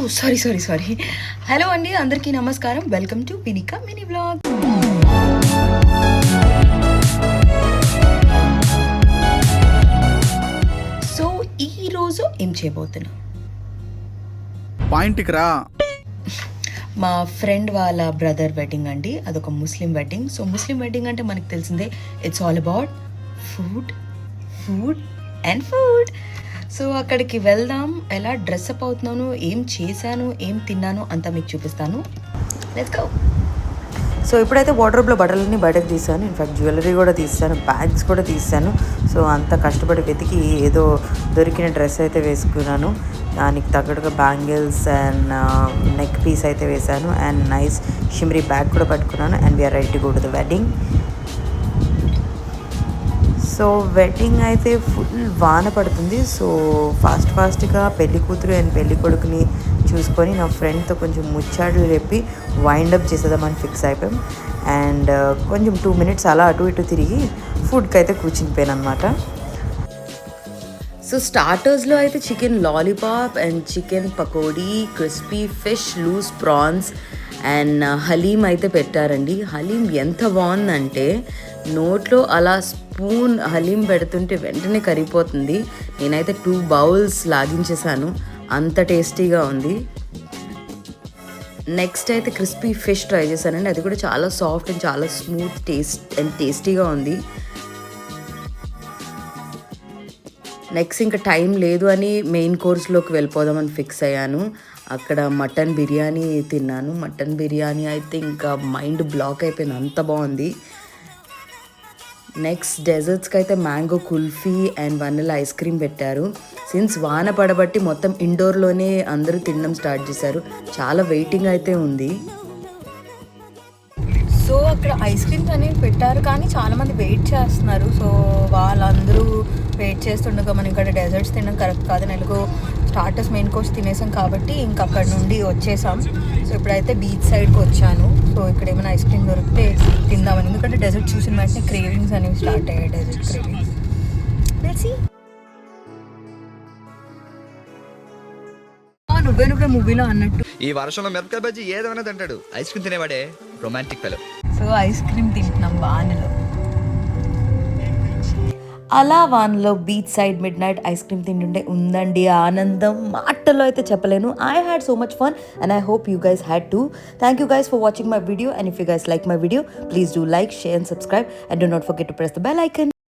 Sorry. Hello అండి, అందరికీ నమస్కారం. Welcome to Vinika mini vlog. So ఈరోజు ఏం చేయబోతున్నా, పాయింట్కి రా. మా ఫ్రెండ్ వాళ్ళ బ్రదర్ వెడ్డింగ్ అండి. అదొక ముస్లిం వెడ్డింగ్. సో ముస్లిం వెడ్డింగ్ అంటే మనకు తెలిసిందే, it's all about food and food. So అక్కడికి వెళ్దాం. ఎలా డ్రెస్అప్ అవుతున్నాను, ఏం చేశాను, ఏం తిన్నాను అంతా మీకు చూపిస్తాను. Let's go. సో ఇప్పుడైతే వార్డ్రోబ్లో బట్టలన్నీ బయటకు తీసాను. ఇన్ఫ్యాక్ట్ జ్యువెలరీ కూడా తీసాను, బ్యాగ్స్ కూడా తీసాను. సో అంత కష్టపడి వెతికి ఏదో దొరికిన డ్రెస్ అయితే వేసుకున్నాను. దానికి తగ్గట్టుగా బ్యాంగిల్స్ అండ్ నెక్ పీస్ అయితే వేశాను అండ్ నైస్ షిమ్రీ బ్యాగ్ కూడా పట్టుకున్నాను. And we are ready to go to the wedding. So wedding అయితే ఫుల్ వాన పడుతుంది. సో ఫాస్ట్గా పెళ్లి కూతురు అండ్ పెళ్లి కొడుకుని చూసుకొని నా ఫ్రెండ్తో కొంచెం ముచ్చాడులు చెప్పి వైండప్ చేసేద్దామని ఫిక్స్ అయిపోయాం. అండ్ కొంచెం 2 minutes అలా అటు ఇటు తిరిగి ఫుడ్కి అయితే కూర్చునిపోయాను అనమాట. సో స్టార్టర్స్లో అయితే chicken lollipop and chicken pakodi, crispy fish, loose prawns and haleem అయితే పెట్టారండి. హలీం ఎంత బాగుందంటే నోట్లో అలా స్పూన్ హలీం పెడుతుంటే వెంటనే కరిగిపోతుంది. నేనైతే 2 bowls లాగించేసాను, అంత టేస్టీగా ఉంది. నెక్స్ట్ అయితే క్రిస్పీ ఫిష్ ట్రై చేశానండి. అది కూడా చాలా సాఫ్ట్ అండ్ చాలా స్మూత్ టేస్టీగా ఉంది. నెక్స్ట్ ఇంకా టైం లేదు అని మెయిన్ కోర్స్లోకి వెళ్ళిపోదామని ఫిక్స్ అయ్యాను. అక్కడ మటన్ బిర్యానీ తిన్నాను. మటన్ బిర్యానీ అయితే ఇంకా మైండ్ బ్లాక్ అయిపోయింది, అంత బాగుంది. నెక్స్ట్ డెజర్ట్స్కి అయితే mango kulfi and vanilla ice cream పెట్టారు. సిన్స్ వాన పడబట్టి మొత్తం ఇండోర్లోనే అందరూ తినడం స్టార్ట్ చేశారు. చాలా వెయిటింగ్ అయితే ఉంది. సో అక్కడ ఐస్ క్రీమ్స్ అనేవి పెట్టారు, కానీ చాలామంది వెయిట్ చేస్తున్నారు. సో వాళ్ళందరూ వెయిట్ చేస్తుండగా మనం ఇక్కడ డెజర్ట్స్ తినడం కరెక్ట్ కాదని ఎలాగో స్టార్టర్స్ మెయిన్ కోర్స్ తినేసాం కాబట్టి ఇంక అక్కడ నుండి వచ్చేసాం. సో ఇప్పుడైతే బీచ్ సైడ్కి వచ్చాను. సో ఇక్కడ ఏమైనా ఐస్ క్రీమ్ దొరికితే తిందామని, ఎందుకంటే డెజర్ట్ చూసిన వెంటనే క్రేవింగ్స్ అనేవి స్టార్ట్ అయ్యాయి. Dessert cravings. నువ్వే మూవీలో అన్నట్టు ఈ వర్షంలో మిరపకాయ బజ్జీ ఏదైనా తింటాడు. ఐస్ క్రీమ్ తినేవాడే romantic fellow. So ice cream తింటున్నాం వానలో. అలా వానలో beach side midnight ice cream తింటుంటే ఉందండి ఆనందం, మాటల్లో అయితే చెప్పలేను. I had so much fun and I hope you guys had too. Thank you guys for watching my video. And if you guys like my video, please do like, share and subscribe. And do not forget to press the bell icon.